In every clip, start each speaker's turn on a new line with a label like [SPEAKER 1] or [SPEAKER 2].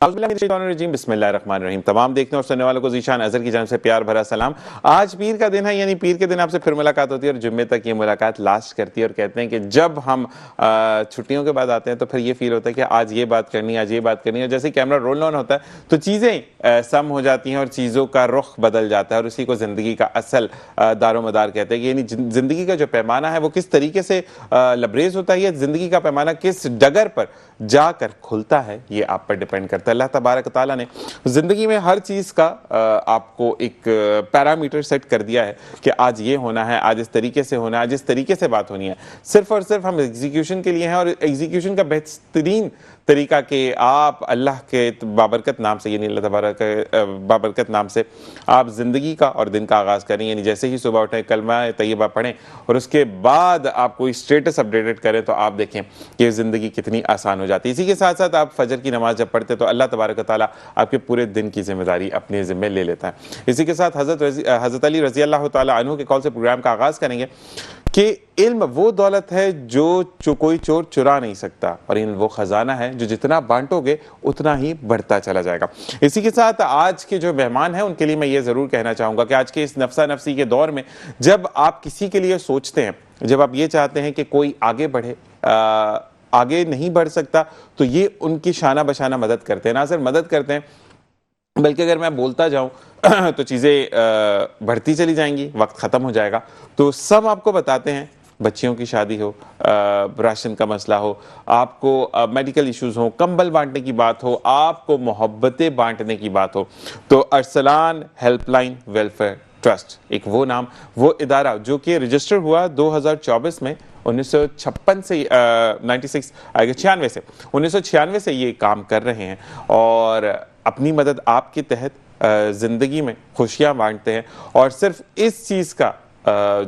[SPEAKER 1] بسم اللہ الرحمن الرحیم. تمام دیکھنے اور سننے والوں کو ذیشان اظہر کی جانب سے پیار بھرا سلام. آج پیر کا دن ہے، یعنی پیر کے دن آپ سے پھر ملاقات ہوتی ہے اور جمعے تک یہ ملاقات لاسٹ کرتی ہے. اور کہتے ہیں کہ جب ہم چھٹیوں کے بعد آتے ہیں تو پھر یہ فیل ہوتا ہے کہ آج یہ بات کرنی ہے، آج یہ بات کرنی ہے. جیسے کیمرہ رول آن ہوتا ہے تو چیزیں سم ہو جاتی ہیں اور چیزوں کا رخ بدل جاتا ہے، اور اسی کو زندگی کا اصل دار و مدار کہتے ہیں. یعنی زندگی کا جو پیمانہ ہے وہ کس طریقے سے لبریز ہوتا ہے، زندگی کا پیمانہ کس ڈگر پر جا کر کھلتا ہے، یہ آپ پر ڈیپینڈ کرتا ہے. اللہ تبارک تعالیٰ نے زندگی میں ہر چیز کا آپ کو ایک پیرامیٹر سیٹ کر دیا ہے کہ آج یہ ہونا ہے، آج اس طریقے سے ہونا ہے، آج اس طریقے سے بات ہونی ہے. صرف اور صرف ہم ایگزیکیوشن کے لیے ہیں، اور ایگزیکیوشن کا بہترین طریقہ کہ آپ اللہ کے بابرکت نام سے، یعنی اللہ تبارک بابرکت نام سے آپ زندگی کا اور دن کا آغاز کریں. یعنی جیسے ہی صبح اٹھیں، کلمہ طیبہ پڑھیں اور اس کے بعد آپ کوئی اسٹیٹس اپڈیٹڈ کریں تو آپ دیکھیں کہ زندگی کتنی آسان ہو جاتی ہے. اسی کے ساتھ ساتھ آپ فجر کی نماز جب پڑھتے تو اللہ تبارک و تعالیٰ آپ کے پورے دن کی ذمہ داری اپنے ذمہ لے لیتا ہے. اسی کے ساتھ حضرت علی رضی اللہ تعالیٰ عنہ کے قول سے پروگرام کا آغاز کریں گے کہ علم وہ دولت ہے جو کوئی چور چرا نہیں سکتا، اور علم وہ خزانہ ہے جو جتنا بانٹو گے اتنا ہی بڑھتا چلا جائے گا. اسی کے ساتھ آج کے جو مہمان ہیں ان کے لیے میں یہ ضرور کہنا چاہوں گا کہ آج کے اس نفسا نفسی کے دور میں جب آپ کسی کے لیے سوچتے ہیں، جب آپ یہ چاہتے ہیں کہ کوئی آگے بڑھے، آگے نہیں بڑھ سکتا، تو یہ ان کی شانہ بشانہ مدد کرتے ہیں. نہ صرف مدد کرتے ہیں بلکہ اگر میں بولتا جاؤں تو چیزیں بڑھتی چلی جائیں گی، وقت ختم ہو جائے گا. تو سب آپ کو بتاتے ہیں، بچیوں کی شادی ہو، راشن کا مسئلہ ہو، آپ کو میڈیکل ایشوز ہوں، کمبل بانٹنے کی بات ہو، آپ کو محبتیں بانٹنے کی بات ہو، تو Arsalan help line welfare trust ایک وہ نام، وہ ادارہ جو کہ رجسٹر ہوا 2024 میں، 1956 سے 1996 سے یہ کام کر رہے ہیں، اور اپنی مدد آپ کے تحت زندگی میں خوشیاں بانٹتے ہیں. اور صرف اس چیز کا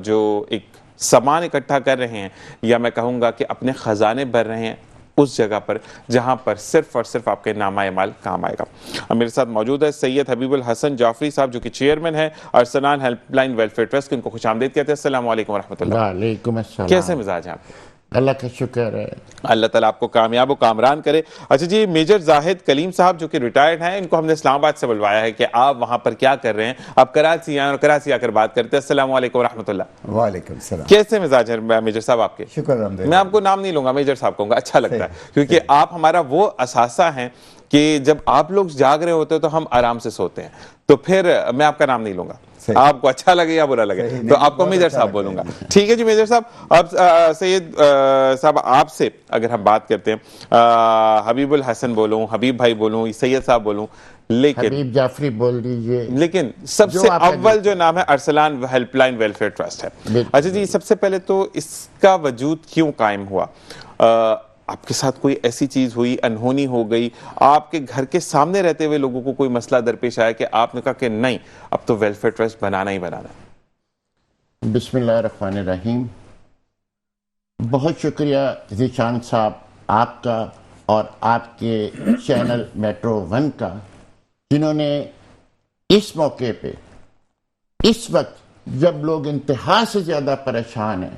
[SPEAKER 1] جو ایک سامان اکٹھا کر رہے ہیں، یا میں کہوں گا کہ اپنے خزانے بھر رہے ہیں اس جگہ پر جہاں پر صرف اور صرف آپ کے نامہ اعمال کام آئے گا. میرے ساتھ موجود ہے سید حبیب الحسن جعفری صاحب، جو کہ چیئرمین ہے Arsalan help line welfare trust. ان کو خوش آمدید کہتے ہیں. السلام علیکم ورحمۃ اللہ.
[SPEAKER 2] وعلیکم السلام.
[SPEAKER 1] کیسے مزاج ہیں آپ؟
[SPEAKER 2] اللہ کا شکر ہے.
[SPEAKER 1] اللہ تعالیٰ آپ کو کامیاب و کامران کرے. اچھا جی، میجر زاہد کلیم صاحب جو کہ ریٹائرڈ ہیں، ان کو ہم نے اسلام آباد سے بلوایا ہے کہ آپ وہاں پر کیا کر رہے ہیں. آپ کراچی آئیں اور کراچی آ کر بات کرتے ہیں. السلام علیکم ورحمۃ اللہ.
[SPEAKER 3] وعلیکم السلام.
[SPEAKER 1] کیسے مزاج ہیں میجر صاحب آپ کے؟
[SPEAKER 3] شکر الحمدللہ.
[SPEAKER 1] میں آپ کو نام نہیں لوں گا، میجر صاحب کہوں گا، اچھا لگتا ہے کیونکہ آپ ہمارا وہ اثاثہ ہیں کہ جب آپ لوگ جاگ رہے ہوتے ہیں تو ہم آرام سے سوتے ہیں. تو پھر میں آپ کا نام نہیں لوں گا، آپ کو اچھا لگے یا برا لگے تو آپ کو میجر صاحب بولوں گا. ٹھیک ہے جی میجر صاحب. اب سید صاحب آپ سے اگر ہم بات کرتے ہیں، حبیب الحسن بولوں، حبیب بھائی بولوں، سید صاحب بولوں، لیکن
[SPEAKER 2] حبیب جعفری بول دیجئے،
[SPEAKER 1] لیکن سب سے اول جو نام ہے Arsalan help line welfare trust ہے. اچھا جی، سب سے پہلے تو اس کا وجود کیوں قائم ہوا؟ آپ کے ساتھ کوئی ایسی چیز ہوئی، انہونی ہو گئی، آپ کے گھر کے سامنے رہتے ہوئے لوگوں کو کوئی مسئلہ درپیش آیا کہ آپ نے کہا کہ نہیں، اب تو ویلفیئر ٹرسٹ بنانا ہی بنانا ہے؟
[SPEAKER 2] بسم اللہ الرحمن الرحیم. بہت شکریہ ذیشان صاحب آپ کا اور آپ کے چینل میٹرو ون کا، جنہوں نے اس موقع پہ، اس وقت جب لوگ انتہا سے زیادہ پریشان ہیں،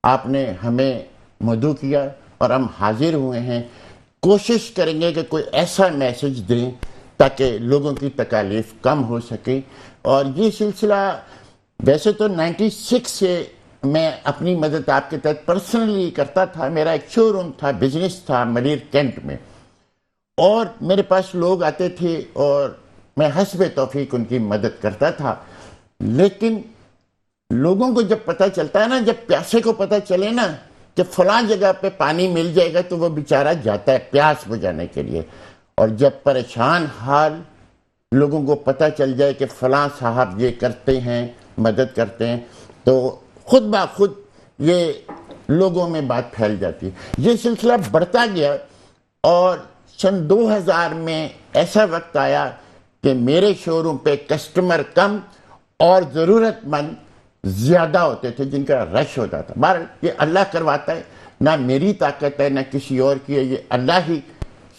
[SPEAKER 2] آپ نے ہمیں مدعو کیا اور ہم حاضر ہوئے ہیں. کوشش کریں گے کہ کوئی ایسا میسج دیں تاکہ لوگوں کی تکالیف کم ہو سکے. اور یہ سلسلہ ویسے تو 96 سے میں اپنی مدد آپ کے تحت پرسنلی کرتا تھا. میرا ایک شو روم تھا، بزنس تھا ملیر کینٹ میں، اور میرے پاس لوگ آتے تھے اور میں حسب توفیق ان کی مدد کرتا تھا. لیکن لوگوں کو جب پتہ چلتا ہے نا، جب پیاسے کو پتہ چلے نا کہ فلاں جگہ پہ پانی مل جائے گا تو وہ بیچارہ جاتا ہے پیاس بجھانے کے لیے. اور جب پریشان حال لوگوں کو پتہ چل جائے کہ فلاں صاحب یہ کرتے ہیں، مدد کرتے ہیں، تو خود بخود یہ لوگوں میں بات پھیل جاتی ہے. یہ سلسلہ بڑھتا گیا اور سن 2000 میں ایسا وقت آیا کہ میرے شو روم پہ کسٹمر کم اور ضرورت مند زیادہ ہوتے تھے، جن کا رش ہوتا تھا. بہرحال یہ اللہ کرواتا ہے، نہ میری طاقت ہے نہ کسی اور کی ہے، یہ اللہ ہی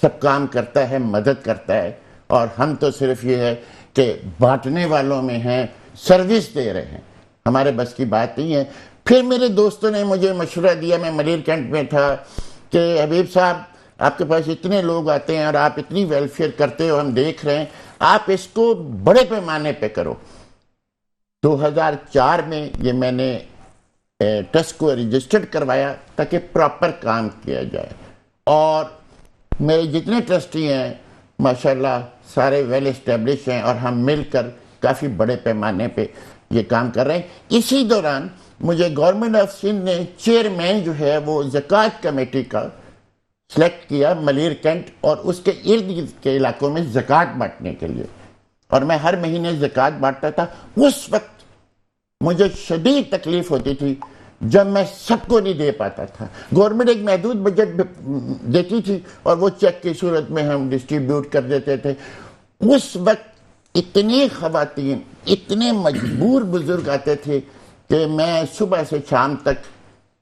[SPEAKER 2] سب کام کرتا ہے، مدد کرتا ہے. اور ہم تو صرف یہ ہے کہ بانٹنے والوں میں ہیں، سروس دے رہے ہیں، ہمارے بس کی بات نہیں ہے. پھر میرے دوستوں نے مجھے مشورہ دیا، میں ملیر کینٹ میں تھا، کہ حبیب صاحب آپ کے پاس اتنے لوگ آتے ہیں اور آپ اتنی ویلفیئر کرتے ہو، ہم دیکھ رہے ہیں، آپ اس کو بڑے پیمانے پہ کرو۔ 2004 میں یہ میں نے ٹرسٹ کو رجسٹرڈ کروایا تاکہ پراپر کام کیا جائے، اور میرے جتنے ٹرسٹی ہیں ماشاءاللہ سارے ویل اسٹیبلش ہیں، اور ہم مل کر کافی بڑے پیمانے پہ یہ کام کر رہے ہیں۔ اسی دوران مجھے گورنمنٹ آف سندھ نے چیئرمین جو ہے وہ زکوٰۃ کمیٹی کا سلیکٹ کیا ملیر کینٹ اور اس کے ارد گرد کے علاقوں میں زکوٰۃ بانٹنے کے لیے، اور میں ہر مہینے زکوٰۃ بانٹتا تھا۔ اس وقت مجھے شدید تکلیف ہوتی تھی جب میں سب کو نہیں دے پاتا تھا۔ گورنمنٹ ایک محدود بجٹ دیتی تھی اور وہ چیک کی صورت میں ہم ڈسٹریبیوٹ کر دیتے تھے۔ اس وقت اتنی خواتین، اتنے مجبور بزرگ آتے تھے کہ میں صبح سے شام تک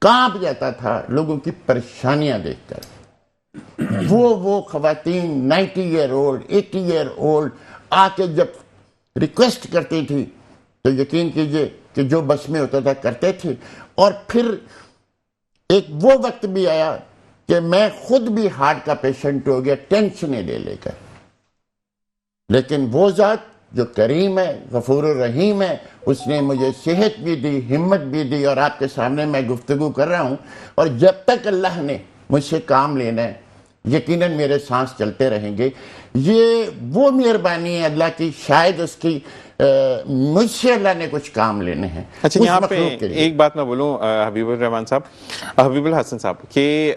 [SPEAKER 2] کانپ جاتا تھا لوگوں کی پریشانیاں دیکھ کر۔ وہ خواتین 90 ایئر اولڈ 80 ایئر اولڈ آ کے جب ریکویسٹ کرتی تھی تو یقین کیجئے کہ جو بس میں ہوتا تھا کرتے تھے۔ اور پھر ایک وہ وقت بھی آیا کہ میں خود بھی ہارٹ کا پیشنٹ ہو گیا ٹینشنیں لے کر، لیکن وہ ذات جو کریم ہے، غفور الرحیم ہے، اس نے مجھے صحت بھی دی، ہمت بھی دی، اور آپ کے سامنے میں گفتگو کر رہا ہوں۔ اور جب تک اللہ نے مجھ سے کام لینا ہے یقیناً میرے سانس چلتے رہیں گے۔ یہ وہ مہربانی ہے اللہ کی، شاید اس کی مجھ سے اللہ نے کچھ کام لینے ہیں۔
[SPEAKER 1] اچھا، یہاں پہ ایک بات میں بولوں حبیب الرحمان صاحب، حبیب الحسن صاحب، کہ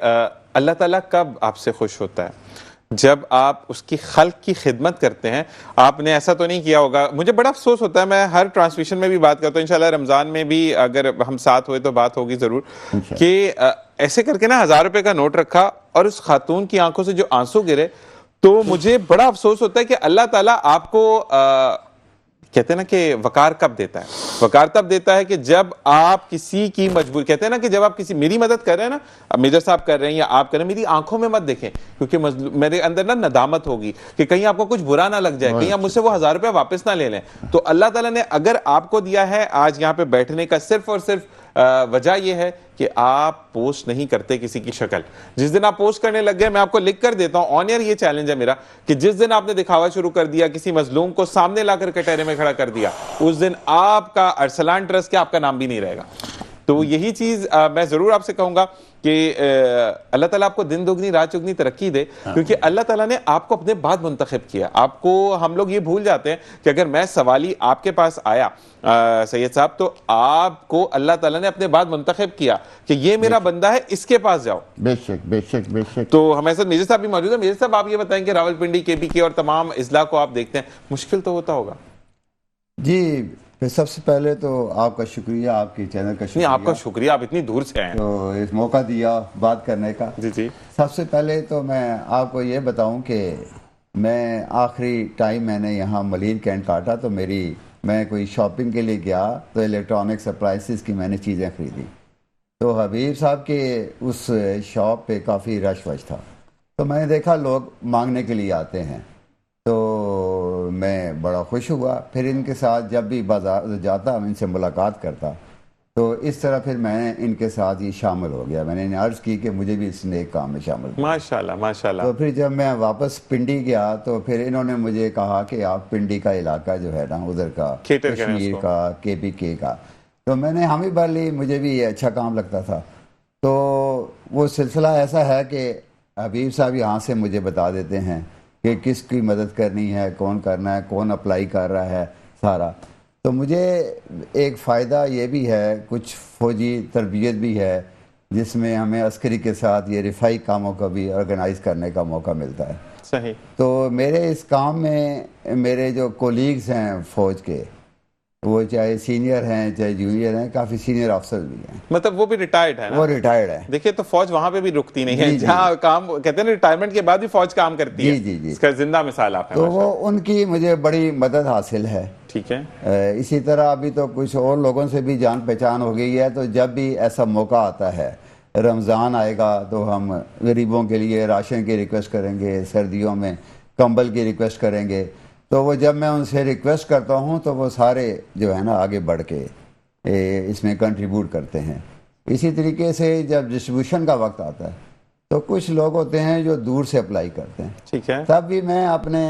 [SPEAKER 1] اللہ تعالیٰ کب آپ سے خوش ہوتا ہے؟ جب آپ اس کی خلق کی خدمت کرتے ہیں۔ آپ نے ایسا تو نہیں کیا ہوگا، مجھے بڑا افسوس ہوتا ہے، میں ہر ٹرانسمیشن میں بھی بات کرتا ہوں، انشاءاللہ رمضان میں بھی اگر ہم ساتھ ہوئے تو بات ہوگی ضرور، کہ ایسے کر کے نا 1000 روپے کا نوٹ رکھا اور اس خاتون کی آنکھوں سے جو آنسو گرے، تو مجھے بڑا افسوس ہوتا ہے کہ اللہ تعالیٰ آپ کو کہتے ہیں نا کہ وقار کب دیتا ہے؟ وقار تب دیتا ہے کہ جب آپ کسی کی مجبور، کہتے ہیں نا کہ جب آپ کسی میری مدد کر رہے ہیں نا، میجر صاحب کر رہے ہیں یا آپ کر رہے ہیں، میری آنکھوں میں مت دیکھیں، کیونکہ میرے اندر نا ندامت ہوگی کہ کہیں آپ کو کچھ برا نہ لگ جائے، کہیں آپ مجھ سے وہ 1000 روپے واپس نہ لے لیں۔ تو اللہ تعالیٰ نے اگر آپ کو دیا ہے آج یہاں پہ بیٹھنے کا، صرف اور صرف وجہ یہ ہے کہ آپ پوسٹ نہیں کرتے کسی کی شکل۔ جس دن آپ پوسٹ کرنے لگ گئے، میں آپ کو لکھ کر دیتا ہوں آن ایئر، یہ چیلنج ہے میرا، کہ جس دن آپ نے دکھاوا شروع کر دیا، کسی مظلوم کو سامنے لا کر کٹہرے میں کھڑا کر دیا، اس دن آپ کا ارسلان ٹرسٹ کے آپ کا نام بھی نہیں رہے گا۔ تو یہی چیز میں ضرور آپ سے کہوں گا کہ اللہ تعالیٰ آپ کو دن دگنی رات چگنی ترقی دے، کیونکہ اللہ تعالیٰ نے آپ کو اپنے بعد منتخب کیا۔ آپ کو ہم لوگ یہ بھول جاتے ہیں کہ اگر میں سوالی آپ کے پاس آیا سید صاحب، تو آپ کو اللہ تعالیٰ نے اپنے بعد منتخب کیا کہ یہ میرا بندہ ہے، اس کے پاس جاؤ۔
[SPEAKER 2] بے شک بے شک بے شک۔
[SPEAKER 1] تو ہمارے ساتھ میجر صاحب بھی موجود ہیں۔ میجر صاحب آپ یہ بتائیں کہ راولپنڈی کے پی کے اور تمام اضلاع کو آپ دیکھتے ہیں، مشکل تو ہوتا ہوگا؟
[SPEAKER 3] جی، سب سے پہلے تو آپ کا شکریہ، آپ کی چینل کا شکریہ۔
[SPEAKER 1] نہیں، آپ کا شکریہ، آپ اتنی دور سے آئے ہیں
[SPEAKER 3] تو اس موقع دیا بات کرنے کا۔
[SPEAKER 1] جی جی۔
[SPEAKER 3] سب سے پہلے تو میں آپ کو یہ بتاؤں کہ میں آخری ٹائم میں نے یہاں ملیر کینٹ کاٹا، تو میں کوئی شاپنگ کے لیے گیا تو الیکٹرانک سپلائسز کی میں نے چیزیں خریدی، تو حبیب صاحب کے اس شاپ پہ کافی رش وش تھا، تو میں نے دیکھا لوگ مانگنے کے لیے آتے ہیں، تو میں بڑا خوش ہوا۔ پھر ان کے ساتھ جب بھی بازار جاتا، ان سے ملاقات کرتا، تو اس طرح پھر میں ان کے ساتھ ہی شامل ہو گیا۔ میں نے انہیں عرض کی کہ مجھے بھی اس نیک کام میں شامل کیا۔
[SPEAKER 1] ماشاءاللہ ماشاءاللہ۔
[SPEAKER 3] تو پھر جب میں واپس پنڈی گیا تو پھر انہوں نے مجھے کہا کہ آپ پنڈی کا علاقہ جو ہے نا ادھر کا، کشمیر کا، کے پی کے کا، تو میں نے ہم ہی بھر لی، مجھے بھی یہ اچھا کام لگتا تھا۔ تو وہ سلسلہ ایسا ہے کہ حبیب صاحب یہاں سے مجھے بتا دیتے ہیں کہ کس کی مدد کرنی ہے، کون کرنا ہے، کون اپلائی کر رہا ہے سارا۔ تو مجھے ایک فائدہ یہ بھی ہے، کچھ فوجی تربیت بھی ہے، جس میں ہمیں عسکری کے ساتھ یہ رفائی کاموں کا بھی آرگنائز کرنے کا موقع ملتا ہے۔
[SPEAKER 1] صحیح۔
[SPEAKER 3] تو میرے اس کام میں میرے جو کولیگز ہیں فوج کے، وہ چاہے سینئر ہیں چاہے جونیئر ہیں، کافی سینئر افسر بھی ہیں،
[SPEAKER 1] مطلب وہ بھی ریٹائرڈ ہے نا؟
[SPEAKER 3] وہ ریٹائرڈ ہے۔
[SPEAKER 1] دیکھیں تو فوج وہاں پہ بھی رکتی نہیں ہے، جہاں کام کہتے ہیں نا ریٹائرمنٹ کے بعد بھی فوج کام کرتی ہے۔
[SPEAKER 3] جی جی۔
[SPEAKER 1] اس کا زندہ مثال آپ ہیں۔
[SPEAKER 3] تو وہ ان کی مجھے بڑی مدد حاصل ہے۔
[SPEAKER 1] ٹھیک ہے۔
[SPEAKER 3] اسی طرح ابھی تو کچھ اور لوگوں سے بھی جان پہچان ہو گئی ہے، تو جب بھی ایسا موقع آتا ہے، رمضان آئے گا تو ہم غریبوں کے لیے راشن کی ریکویسٹ کریں گے، سردیوں میں کمبل کی ریکویسٹ کریں گے، تو وہ جب میں ان سے ریکویسٹ کرتا ہوں تو وہ سارے جو ہے نا آگے بڑھ کے اس میں کنٹریبیوٹ کرتے ہیں۔ اسی طریقے سے جب ڈسٹریبیوشن کا وقت آتا ہے تو کچھ لوگ ہوتے ہیں جو دور سے اپلائی کرتے ہیں.
[SPEAKER 1] ٹھیک ہے.
[SPEAKER 3] تب بھی میں اپنے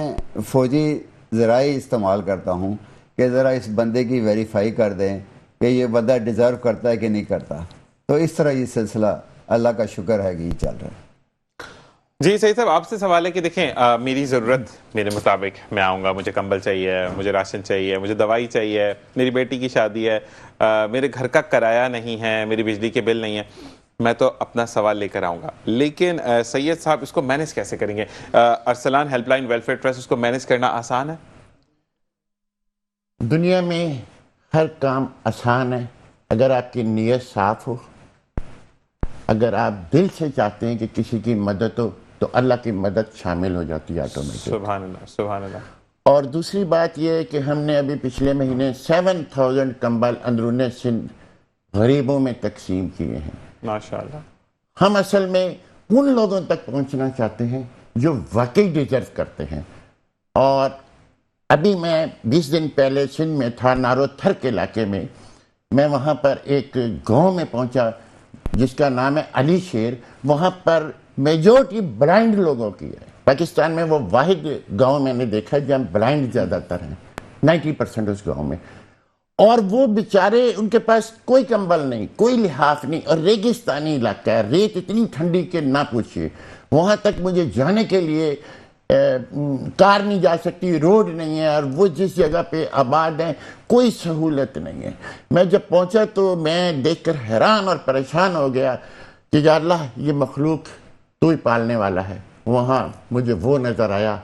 [SPEAKER 3] فوجی ذرائع استعمال کرتا ہوں کہ ذرا اس بندے کی ویریفائی کر دیں کہ یہ بندہ ڈیزرو کرتا ہے کہ نہیں کرتا. تو اس طرح یہ سلسلہ اللہ کا شکر ہے کہ یہ چل رہا ہے.
[SPEAKER 1] جی سعید صاحب، آپ سے سوال ہے کہ دیکھیں میری ضرورت میرے مطابق میں آؤں گا، مجھے کمبل چاہیے، مجھے راشن چاہیے، مجھے دوائی چاہیے، میری بیٹی کی شادی ہے، میرے گھر کا کرایہ نہیں ہے، میری بجلی کے بل نہیں ہے، میں تو اپنا سوال لے کر آؤں گا. لیکن سید صاحب اس کو مینیج کیسے کریں گے؟ Arsalan help line welfare trust, اس کو مینیج کرنا آسان ہے؟
[SPEAKER 2] دنیا میں ہر کام آسان ہے اگر آپ کی نیت صاف ہو، اگر آپ دل سے چاہتے ہیں کہ کسی کی مدد ہو تو اللہ کی مدد شامل ہو جاتی ہے آٹومیٹک.
[SPEAKER 1] سبحان اللہ، سبحان اللہ.
[SPEAKER 2] اور دوسری بات یہ ہے کہ ہم نے ابھی پچھلے مہینے 7000 کمبل اندرون سندھ غریبوں میں تقسیم کیے ہیں.
[SPEAKER 1] ماشاءاللہ.
[SPEAKER 2] ہم اصل میں ان لوگوں تک پہنچنا چاہتے ہیں جو واقعی ڈیزرو کرتے ہیں. اور ابھی میں 20 دن پہلے سندھ میں تھا، نارو تھر کے علاقے میں. میں وہاں پر ایک گاؤں میں پہنچا جس کا نام ہے علی شیر. وہاں پر میجورٹی بلائنڈ لوگوں کی ہے. پاکستان میں وہ واحد گاؤں میں نے دیکھا جہاں بلائنڈ زیادہ تر ہیں، 90% اس گاؤں میں. اور وہ بیچارے ان کے پاس کوئی کمبل نہیں، کوئی لحاف نہیں، اور ریگستانی علاقہ ہے، ریت اتنی ٹھنڈی کہ نہ پوچھئے. وہاں تک مجھے جانے کے لیے کار نہیں جا سکتی، روڈ نہیں ہے، اور وہ جس جگہ پہ آباد ہیں کوئی سہولت نہیں ہے. میں جب پہنچا تو میں دیکھ کر حیران اور پریشان ہو گیا کہ یا اللہ یہ مخلوق تو ہی پالنے والا ہے. وہاں مجھے وہ نظر آیا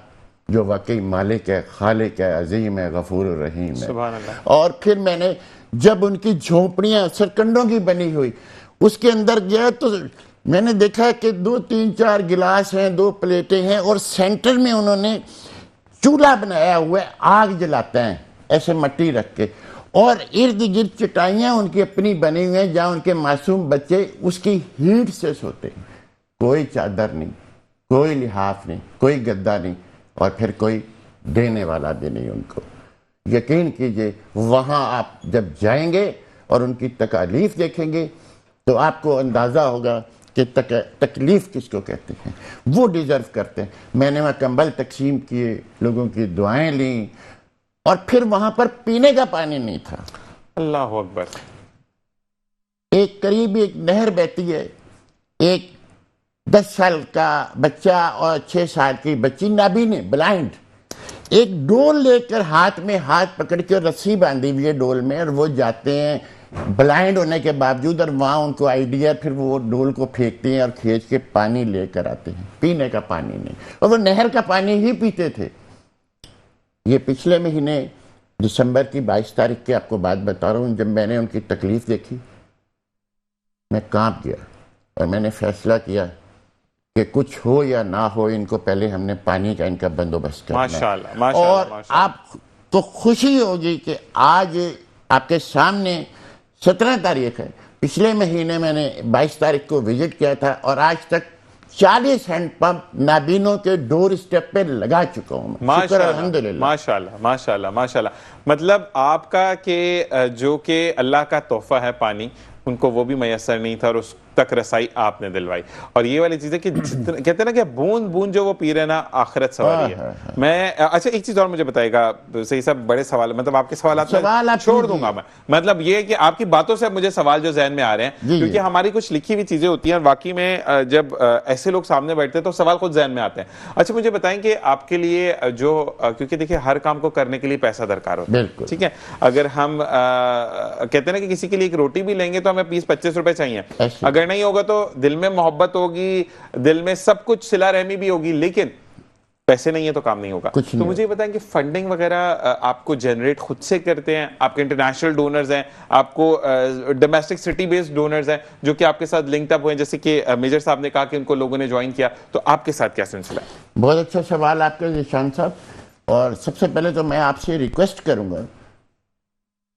[SPEAKER 2] جو واقعی مالک ہے، خالق ہے، عظیم ہے، غفور الرحیم ہے.
[SPEAKER 1] سبحان اللہ.
[SPEAKER 2] اور پھر میں نے جب ان کی جھونپڑیاں سرکنڈوں کی بنی ہوئی اس کے اندر گیا تو میں نے دیکھا کہ 2 3 4 گلاس ہیں، 2 پلیٹیں ہیں، اور سینٹر میں انہوں نے چولہا بنایا ہوا ہے، آگ جلاتے ہیں ایسے مٹی رکھ کے، اور ارد گرد چٹائیاں ان کی اپنی بنی ہوئی ہیں جہاں ان کے معصوم بچے اس کی ہیٹ سے سوتے ہیں. کوئی چادر نہیں، کوئی لحاف نہیں، کوئی گدا نہیں، اور پھر کوئی دینے والا بھی نہیں ان کو. یقین کیجئے وہاں آپ جب جائیں گے اور ان کی تکالیف دیکھیں گے تو آپ کو اندازہ ہوگا کہ تکلیف کس کو کہتے ہیں. وہ ڈیزرو کرتے ہیں. میں نے وہاں کمبل تقسیم کیے، لوگوں کی دعائیں لیں، اور پھر وہاں پر پینے کا پانی نہیں تھا.
[SPEAKER 1] اللہ اکبر.
[SPEAKER 2] ایک قریب ایک نہر بہتی ہے، ایک 10 سال کا بچہ اور 6 سال کی بچی نابینا بلائنڈ ایک ڈول لے کر ہاتھ میں ہاتھ پکڑ کے رسی باندھی ہوئی ہے ڈول میں، اور وہ جاتے ہیں بلائنڈ ہونے کے باوجود، اور وہاں ان کو آئیڈیا، پھر وہ ڈول کو پھینکتے ہیں اور کھینچ کے پانی لے کر آتے ہیں. پینے کا پانی نہیں، اور وہ نہر کا پانی ہی پیتے تھے. یہ پچھلے مہینے دسمبر کی 22 تاریخ کی آپ کو بات بتا رہا ہوں. جب میں نے ان کی تکلیف دیکھی میں کانپ گیا، اور میں نے فیصلہ کیا کہ کچھ ہو یا نہ ہو ان کو پہلے ہم نے پانی کا ان کا بندوبست کرنا ہے.
[SPEAKER 1] ماشاءاللہ.
[SPEAKER 2] اور آپ کو خوشی ہوگی کہ آج آپ کے سامنے 17 تاریخ ہے، پچھلے مہینے میں نے 22 تاریخ کو وزٹ کیا تھا، اور آج تک 40 ہینڈ پمپ نابینوں کے ڈور اسٹیپ پہ لگا چکا ہوں. شکر الحمدللہ.
[SPEAKER 1] ماشاءاللہ ماشاءاللہ ماشاءاللہ. مطلب آپ کا کہ جو کہ اللہ کا تحفہ ہے پانی، ان کو وہ بھی میسر نہیں تھا، اور اس تک رسائی آپ نے دلوائی. اور یہ والی چیزیں کہ کہتے ہیں نا کہ بوند بوند جو وہ پی رہے نا آخرت سواری ہے. میں اچھا ایک چیز اور مجھے بتائے گا صحیح صاحب، بڑے سوال مطلب آپ کے سوالات چھوڑ دوں گا میں. مطلب یہ کہ آپ کی باتوں سے مجھے سوال جو ذہن میں آ رہے ہیں، کیونکہ ہماری کچھ لکھی ہوئی چیزیں ہوتی ہیں، اور واقعی میں جب ایسے لوگ سامنے بیٹھتے ہیں تو سوال خود ذہن میں آتے ہیں. اچھا مجھے بتائیں کہ آپ کے لیے جو، کیونکہ دیکھیں ہر کام کو کرنے کے لیے پیسہ درکار ہوتا ہے، ٹھیک ہے. اگر ہم کہتے ہیں نا کہ کسی کے لیے ایک روٹی بھی لیں گے تو ہمیں 20-25 روپے چاہیے. اگر نہیں ہوگا تو دل میں محبت ہوگی، دل میں سب کچھ صلہ رحمی بھی ہوگی، لیکن پیسے نہیں ہے تو کام نہیں ہوگا. تو مجھے یہ بتائیں کہ فنڈنگ وغیرہ آپ کو جنریٹ خود سے کرتے ہیں؟ آپ کے انٹرنیشنل ڈونرز ہیں، آپ کو ڈومیسٹک سٹی بیسڈ ڈونرز ہیں جو کہ آپ کے ساتھ لنکڈ اپ ہوئے ہیں، جیسے کہ میجر صاحب نے کہا کہ ان کو لوگوں نے جوائن کیا، تو آپ کے ساتھ کیا سلسلہ ہے؟
[SPEAKER 2] بہت اچھا سوال آپ کا ذیشان صاحب. اور سب سے پہلے تو میں آپ سے ریکویسٹ کروں گا،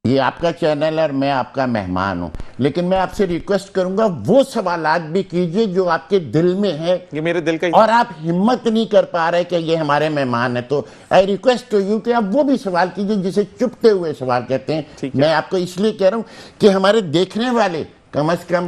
[SPEAKER 2] یہ آپ کا چینل ہے اور میں آپ کا مہمان ہوں، لیکن میں آپ سے ریکویسٹ کروں گا وہ سوالات بھی کیجئے جو آپ کے دل میں ہے،
[SPEAKER 1] یہ میرے دل کا ہی،
[SPEAKER 2] اور آپ ہمت نہیں کر پا رہے کہ یہ ہمارے مہمان ہیں. تو I request to you کہ آپ وہ بھی سوال کیجئے جسے چپتے ہوئے سوال کہتے ہیں. میں آپ کو اس لیے کہہ رہا ہوں کہ ہمارے دیکھنے والے کم از کم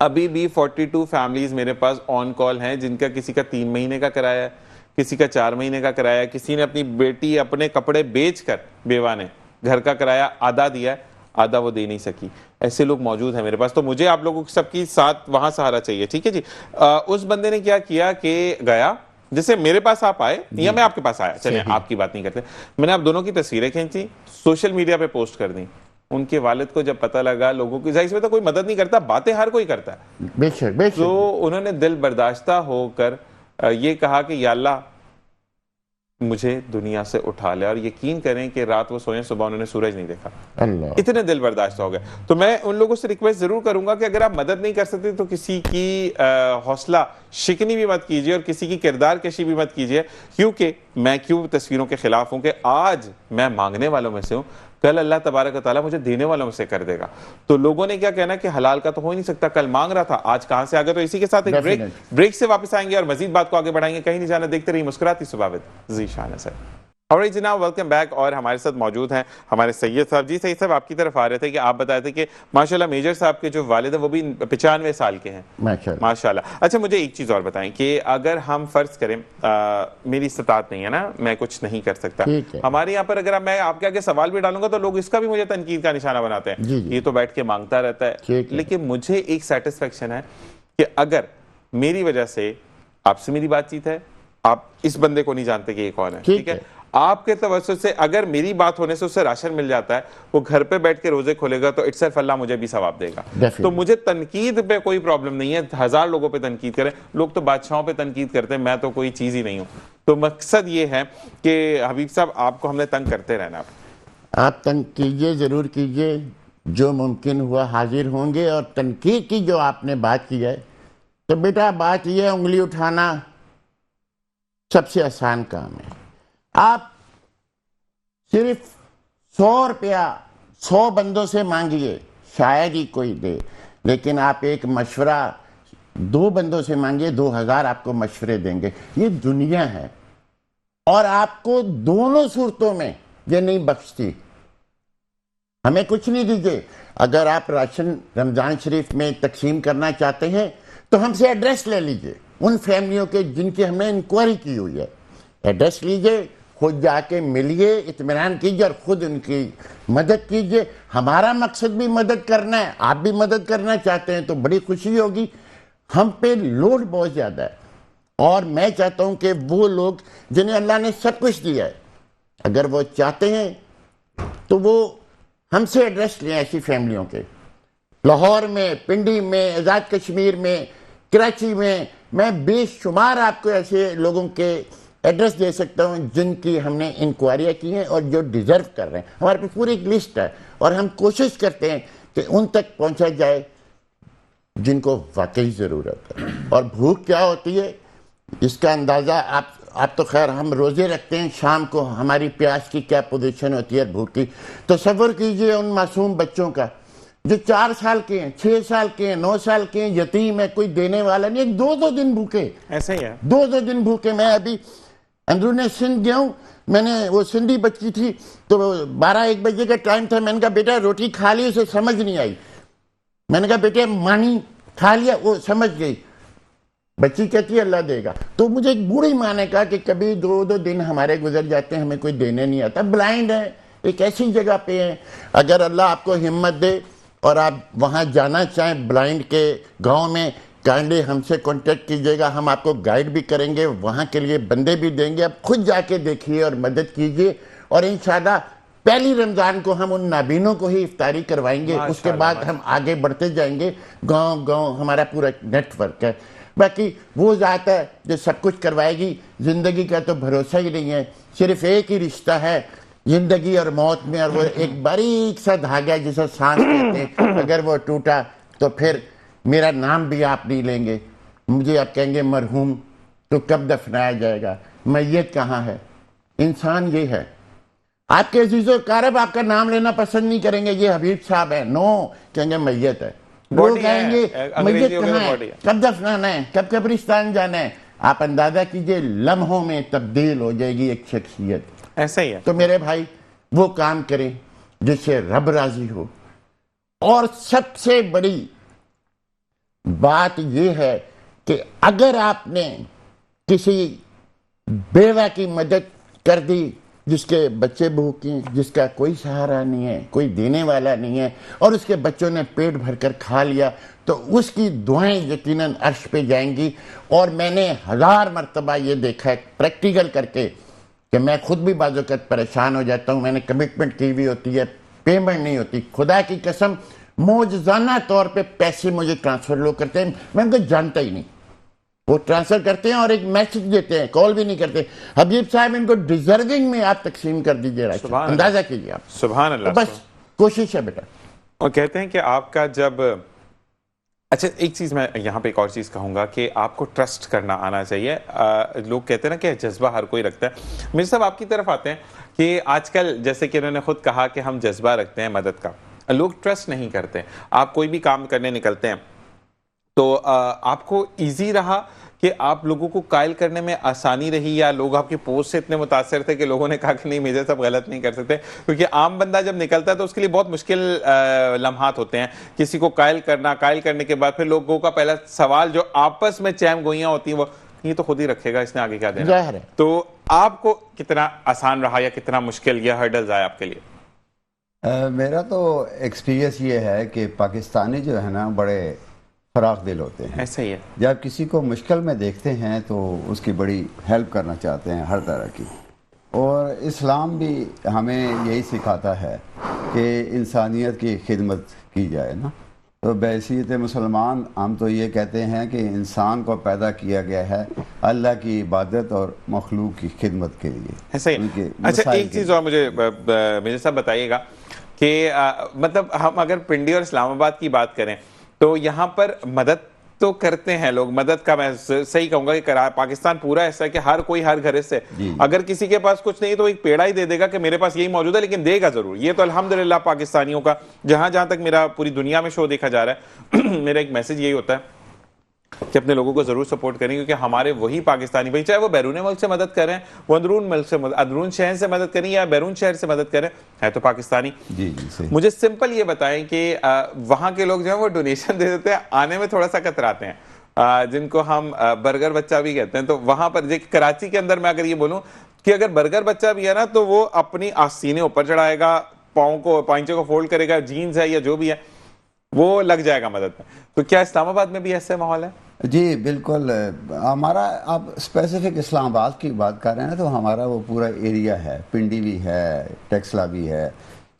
[SPEAKER 1] ابھی بھی 42 فیملیز میرے پاس آن کال ہیں جن کا کسی کا 3 مہینے کا کرایہ ہے, کسی کا 4 مہینے کا کرایہ ہے, کسی نے اپنی بیٹی اپنے کپڑے بیچ کر بیوہ نے گھر کا کرایہ آدھا دیا ہے, آدھا وہ دے نہیں سکی. ایسے لوگ موجود ہیں میرے پاس. تو مجھے آپ لوگوں سب کی ساتھ وہاں سہارا چاہیے, ٹھیک ہے جی. اس بندے نے کیا کیا کہ گیا, جیسے میرے پاس آپ آئے یا میں آپ کے پاس آیا, چلیں آپ کی بات نہیں کرتے, میں نے آپ دونوں کی تصویریں کھینچی, سوشل میڈیا پہ پوسٹ کر دیں. ان کے والد کو جب پتہ لگا, لوگوں کی ظاہر سی بات ہے کوئی مدد نہیں کرتا, باتیں ہر کوئی کرتا ہے,
[SPEAKER 2] بے شک بے شک,
[SPEAKER 1] تو انہوں نے دل برداشتہ ہو کر یہ کہا کہ یا اللہ مجھے دنیا سے اٹھا لے, اور یقین کریں کہ رات وہ سوئیں, صبح انہوں نے سورج نہیں دیکھا,
[SPEAKER 2] اللہ
[SPEAKER 1] اتنے دل برداشتہ ہو گئے. تو میں ان لوگوں سے ریکویسٹ ضرور کروں گا کہ اگر آپ مدد نہیں کر سکتے تو کسی کی حوصلہ شکنی بھی مت کیجیے اور کسی کی کردار کشی بھی مت کیجیے, کیونکہ میں کیوں تصویروں کے خلاف ہوں کہ آج میں مانگنے والوں میں سے ہوں, کل اللہ تبارک و تعالیٰ مجھے دینے والوں میں سے کر دے گا. تو لوگوں نے کیا کہنا کہ حلال کا تو ہو ہی نہیں سکتا, کل مانگ رہا تھا آج کہاں سے آ گیا. تو اسی کے ساتھ ایک بریک سے واپس آئیں گے اور مزید بات کو آگے بڑھائیں گے. کہیں نہیں جانا, دیکھتے رہیے مسکراتی صبح وذ ذیشان اثر. alright جناب, ویلکم بیک. اور ہمارے ساتھ موجود ہیں ہمارے سید صاحب. جی سید صاحب, آپ کی طرف آ رہے تھے کہ آپ بتائے تھے کہ ماشاءاللہ میجر صاحب کے جو والد ہیں وہ بھی 95 سال کے ہیں, ماشاءاللہ. اچھا مجھے ایک چیز اور بتائیں کہ اگر ہم فرض کریں, میری استطاعت نہیں ہے نا, میں کچھ نہیں کر سکتا, ہمارے یہاں پر اگر میں آپ کے آگے سوال بھی ڈالوں گا تو لوگ اس کا بھی مجھے تنقید کا نشانہ بناتے ہیں, یہ تو بیٹھ کے مانگتا رہتا ہے. لیکن مجھے ایک سیٹسفیکشن ہے کہ اگر میری وجہ سے آپ سے میری بات چیت ہے, آپ اس بندے کو نہیں جانتے کہ یہ کون ہے, ٹھیک ہے, آپ کے توسط سے اگر میری بات ہونے سے اسے راشن مل جاتا ہے, وہ گھر پہ بیٹھ کے روزے کھولے گا, تو اٹسیلف اللہ مجھے بھی ثواب دے گا. تو مجھے تنقید پہ کوئی پرابلم نہیں ہے, 1000 لوگوں پہ تنقید کریں, لوگ تو بادشاہوں پہ تنقید کرتے ہیں, میں تو کوئی چیز ہی نہیں ہوں. تو مقصد یہ ہے کہ حبیب صاحب آپ کو ہم نے تنگ کرتے رہنا.
[SPEAKER 2] آپ تنگ کیجئے, ضرور کیجئے, جو ممکن ہوا حاضر ہوں گے. اور تنقید کی جو آپ نے بات کی ہے, تو بیٹا بات یہ انگلی اٹھانا سب سے آسان کام ہے. آپ صرف 100 روپیہ 100 بندوں سے مانگیے, شاید ہی کوئی دے, لیکن آپ ایک مشورہ 2 بندوں سے مانگیے, 2000 آپ کو مشورے دیں گے. یہ دنیا ہے, اور آپ کو دونوں صورتوں میں یہ نہیں بخشتی. ہمیں کچھ نہیں دیجیے. اگر آپ راشن رمضان شریف میں تقسیم کرنا چاہتے ہیں تو ہم سے ایڈریس لے لیجئے, ان فیملیوں کے جن کی ہم نے انکوائری کی ہوئی ہے. ایڈریس لیجئے, خود جا کے ملیے, اطمینان کیجئے اور خود ان کی مدد کیجئے. ہمارا مقصد بھی مدد کرنا ہے, آپ بھی مدد کرنا چاہتے ہیں تو بڑی خوشی ہوگی. ہم پہ لوڈ بہت زیادہ ہے, اور میں چاہتا ہوں کہ وہ لوگ جنہیں اللہ نے سب کچھ دیا ہے, اگر وہ چاہتے ہیں تو وہ ہم سے ایڈریس لیں ایسی فیملیوں کے. لاہور میں, پنڈی میں, آزاد کشمیر میں, کراچی میں بے شمار آپ کو ایسے لوگوں کے ایڈریس دے سکتا ہوں جن کی ہم نے انکوائریاں کی ہیں اور جو ڈیزرو کر رہے ہیں. ہمارے پاس پوری ایک لسٹ ہے, اور ہم کوشش کرتے ہیں کہ ان تک پہنچا جائے جن کو واقعی ضرورت ہے. اور بھوک کیا ہوتی ہے اس کا اندازہ آپ تو خیر ہم روزے رکھتے ہیں, شام کو ہماری پیاس کی کیا پوزیشن ہوتی ہے بھوک کی. تصور کیجئے ان معصوم بچوں کا جو 4 سال کے ہیں, 6 سال کے ہیں, 9 سال کے ہیں, یتیم ہے, کوئی دینے والا نہیں, 2 دن بھوکے.
[SPEAKER 1] ایسا ہی ہے,
[SPEAKER 2] 2 دن بھوکے. میں ابھی اندرون سندھ گیا ہوں, میں نے وہ سندھی بچی تھی تو 12-1 بجے کا ٹائم تھا. میں نے کہا بیٹا روٹی کھا لی, اسے سمجھ نہیں آئی. میں نے کہا بیٹے مانی کھا لیا, وہ سمجھ گئی. بچی کہتی ہے اللہ دے گا. تو مجھے ایک بوڑھی ماں نے کہا کہ کبھی 2 دن ہمارے گزر جاتے ہیں, ہمیں کوئی دینے نہیں آتا. بلائنڈ ہے, ایک ایسی جگہ پہ ہیں, اگر اللہ آپ کو ہمت دے اور آپ وہاں جانا چاہیں بلائنڈ کے گاؤں میں, کائنڈلی ہم سے کانٹیکٹ کیجئے گا, ہم آپ کو گائیڈ بھی کریں گے, وہاں کے لیے بندے بھی دیں گے. آپ خود جا کے دیکھیے اور مدد کیجئے, اور انشاءاللہ پہلی رمضان کو ہم ان نابینوں کو ہی افطاری کروائیں گے. اس کے بعد ہم آگے بڑھتے جائیں گے. گاؤں ہمارا پورا نیٹ ورک ہے. باقی وہ ذات ہے جو سب کچھ کروائے گی. زندگی کا تو بھروسہ ہی نہیں ہے, صرف ایک ہی رشتہ ہے زندگی اور موت میں, اور وہ ایک باریک سا دھاگا جسے سانس کہتے ہیں. اگر وہ ٹوٹا تو پھر میرا نام بھی آپ نہیں لیں گے, مجھے آپ کہیں گے مرحوم, تو کب دفنایا جائے گا, میت کہاں ہے. انسان یہ ہے. آپ کے عزیز و اقارب آپ کا نام لینا پسند نہیں کریں گے, یہ حبیب صاحب ہے, نو, کہیں گے میت ہے. لوگ کہیں گے میت کہاں ہے, کب دفنانا ہے, کب قبرستان جانا ہے. آپ اندازہ کیجئے لمحوں میں تبدیل ہو جائے گی ایک شخصیت.
[SPEAKER 1] ایسا ہی ہے.
[SPEAKER 2] تو میرے بھائی وہ کام کریں جس سے رب راضی ہو. اور سب سے بڑی بات یہ ہے کہ اگر آپ نے کسی بیوہ کی مدد کر دی جس کے بچے بھوکے ہیں، جس کا کوئی سہارا نہیں ہے، کوئی دینے والا نہیں ہے، اور اس کے بچوں نے پیٹ بھر کر کھا لیا، تو اس کی دعائیں یقیناً عرش پہ جائیں گی. اور میں نے 1000 مرتبہ یہ دیکھا ہے پریکٹیکل کر کے کہ میں خود بھی بعض اوقات پریشان ہو جاتا ہوں. میں نے کمٹمنٹ کی ہوئی ہوتی ہے، پیمنٹ نہیں ہوتی. خدا کی قسم معجزانہ طور پہ پیسے مجھے ٹرانسفر لوگ کرتے ہیں، میں ان کو جانتا ہی نہیں. وہ ٹرانسفر کرتے ہیں اور ایک میسج دیتے ہیں، کال بھی نہیں کرتے. حبیب صاحب ان کو ڈیزرونگ میں آپ تقسیم کر دیجئے. اندازہ کیجئے آپ.
[SPEAKER 1] سبحان اللہ.
[SPEAKER 2] بس کوشش ہے بیٹا.
[SPEAKER 1] اور کہتے ہیں کہ آپ کا جب اچھا ایک چیز میں یہاں پہ ایک اور چیز کہوں گا کہ آپ کو ٹرسٹ کرنا آنا چاہیے. لوگ کہتے ہیں نا کہ جذبہ ہر کوئی رکھتا ہے. مرزا صاحب آپ کی طرف آتے ہیں کہ آج کل جیسے کہ انہوں نے خود کہا کہ ہم جذبہ رکھتے ہیں مدد کا، لوگ ٹرسٹ نہیں کرتے. آپ کوئی بھی کام کرنے نکلتے ہیں تو آپ کو ایزی رہا کہ آپ لوگوں کو قائل کرنے میں آسانی رہی، یا لوگ آپ کی پوسٹ سے اتنے متاثر تھے کہ لوگوں نے کہا کہ نہیں مرزا صاحب غلط نہیں کر سکتے؟ کیونکہ عام بندہ جب نکلتا ہے تو اس کے لیے بہت مشکل لمحات ہوتے ہیں کسی کو قائل کرنا. قائل کرنے کے بعد پھر لوگوں کا پہلا سوال جو آپس میں چیم گوئیاں ہوتی ہیں وہ یہ تو خود ہی رکھے گا، اس نے آگے کیا دینا.
[SPEAKER 2] ظاہر ہے.
[SPEAKER 1] تو آپ کو کتنا آسان رہا یا کتنا مشکل یا ہرڈلز آئے آپ کے لیے؟
[SPEAKER 3] میرا تو ایکسپیرینس یہ ہے کہ پاکستانی جو ہے نا بڑے فراخ دل ہوتے ہیں.
[SPEAKER 1] ایسا ہی ہے.
[SPEAKER 3] جب کسی کو مشکل میں دیکھتے ہیں تو اس کی بڑی ہیلپ کرنا چاہتے ہیں ہر طرح کی. اور اسلام بھی ہمیں یہی سکھاتا ہے کہ انسانیت کی خدمت کی جائے نا. تو بحیثیت مسلمان ہم تو یہ کہتے ہیں کہ انسان کو پیدا کیا گیا ہے اللہ کی عبادت اور مخلوق کی خدمت کے لیے.
[SPEAKER 1] ایسا ہی. اچھا ایک چیز اور مجھے مرزا صاحب بتائیے گا کہ مطلب ہم اگر پنڈی اور اسلام آباد کی بات کریں تو یہاں پر مدد تو کرتے ہیں لوگ. مدد کا میں صحیح کہوں گا کہ پاکستان پورا ایسا ہے کہ ہر کوئی ہر گھر سے اگر کسی کے پاس کچھ نہیں تو ایک پیڑا ہی دے دے گا کہ میرے پاس یہی موجود ہے، لیکن دے گا ضرور. یہ تو الحمدللہ پاکستانیوں کا جہاں تک میرا پوری دنیا میں شو دیکھا جا رہا ہے میرا ایک میسج یہی ہوتا ہے کہ اپنے لوگوں کو ضرور سپورٹ کریں، کیونکہ ہمارے وہی پاکستانی بھائی چاہے وہ بیرون ملک سے مدد کریں، وہ اندرون ملک سے اندرون شہر سے مدد کریں یا بیرون شہر سے مدد کریں، ہے تو پاکستانی. مجھے سمپل یہ بتائیں کہ وہاں کے لوگ جو ہیں وہ ڈونیشن دے دیتے ہیں، آنے میں تھوڑا سا کتراتے ہیں، جن کو ہم برگر بچہ بھی کہتے ہیں. تو وہاں پر کراچی کے اندر میں اگر یہ بولوں کہ اگر برگر بچہ بھی ہے نا تو وہ اپنی سینے اوپر چڑھائے گا، پاؤں کو پائنچے کو فولڈ کرے گا، جینز ہے یا جو بھی ہے وہ لگ جائے گا مدد میں. تو کیا اسلام آباد میں بھی ایسے ماحول ہے؟
[SPEAKER 3] جی بالکل. ہمارا آپ اسپیسیفک اسلام آباد کی بات کر رہے ہیں تو ہمارا وہ پورا ایریا ہے، پنڈی بھی ہے، ٹیکسلا بھی ہے.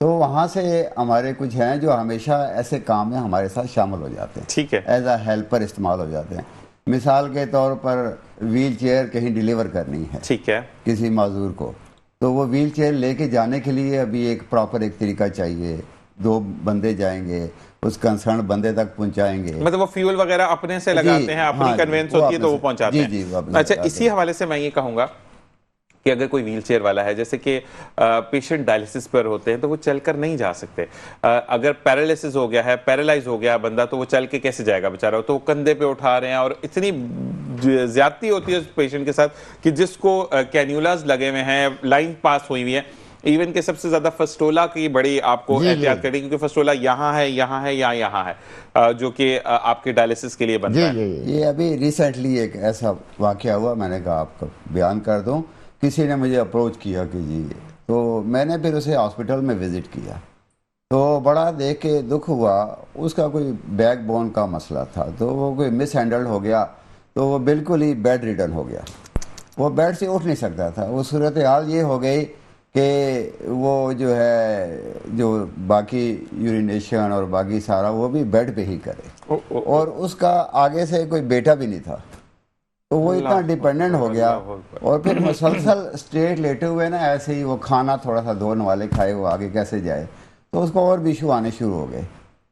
[SPEAKER 3] تو وہاں سے ہمارے کچھ ہیں جو ہمیشہ ایسے کام میں ہمارے ساتھ شامل ہو جاتے ہیں.
[SPEAKER 1] ٹھیک ہے.
[SPEAKER 3] ایز اے ہیلپر استعمال ہو جاتے ہیں. مثال کے طور پر ویل چیئر کہیں ڈیلیور کرنی ہے، ٹھیک ہے، کسی معذور کو، تو وہ ویل چیئر لے کے جانے کے لیے ابھی ایک پراپر ایک طریقہ چاہیے. 2 بندے جائیں گے، اس کنسرن بندے تک پہنچائیں گے.
[SPEAKER 1] مطلب وہ فیول وغیرہ اپنے سے لگاتے ہیں، اپنی کنوینس ہوتی ہے تو وہ پہنچاتے ہیں. اچھا اسی حوالے سے میں یہ کہوں گا کہ اگر کوئی ویل چیئر والا ہے، جیسے کہ پیشنٹ ڈائلسس پر ہوتے ہیں تو وہ چل کر نہیں جا سکتے، اگر پیرالسس ہو گیا ہے، پیرالائز ہو گیا بندہ، تو وہ چل کے کیسے جائے گا بیچارہ؟ تو وہ کندھے پہ اٹھا رہے ہیں، اور اتنی زیادتی ہوتی ہے اس پیشنٹ کے ساتھ کہ جس کو کینیولاز لگے ہوئے ہیں، لائن پاس ہوئی ہوئی ہے. ایون کہ سب سے زیادہ فسٹولا کی بڑی آپ کو احتیاط کرنی، کیونکہ فسٹولا یہاں ہے، یہاں ہے یا یہاں ہے، جو کہ آپ کے ڈائلسس کے لیے بنتا ہے.
[SPEAKER 3] یہ ابھی ریسنٹلی ایک ایسا واقعہ ہوا، میں نے کہا آپ کو بیان کر دوں. کسی نے مجھے اپروچ کیا کہ جی، تو میں نے پھر اسے ہاسپٹل میں وزٹ کیا تو بڑا دیکھ کے دکھ ہوا. اس کا کوئی بیک بون کا مسئلہ تھا، تو وہ کوئی مس ہینڈل ہو گیا، تو وہ بالکل ہی بیڈ ریڈن ہو گیا. وہ بیڈ سے اٹھ نہیں سکتا تھا. وہ صورتحال یہ ہو گئی کہ وہ جو ہے جو باقی یورینیشن اور باقی سارا وہ بھی بیڈ پہ ہی کرے، اور اس کا آگے سے کوئی بیٹا بھی نہیں تھا. تو وہ اتنا ڈیپینڈنٹ ہو گیا، اور پھر مسلسل اسٹریٹ لیٹے ہوئے نا ایسے ہی، وہ کھانا تھوڑا سا 2 نوالے کھائے وہ آگے کیسے جائے. تو اس کو اور بھی ایشو آنے شروع ہو گئے.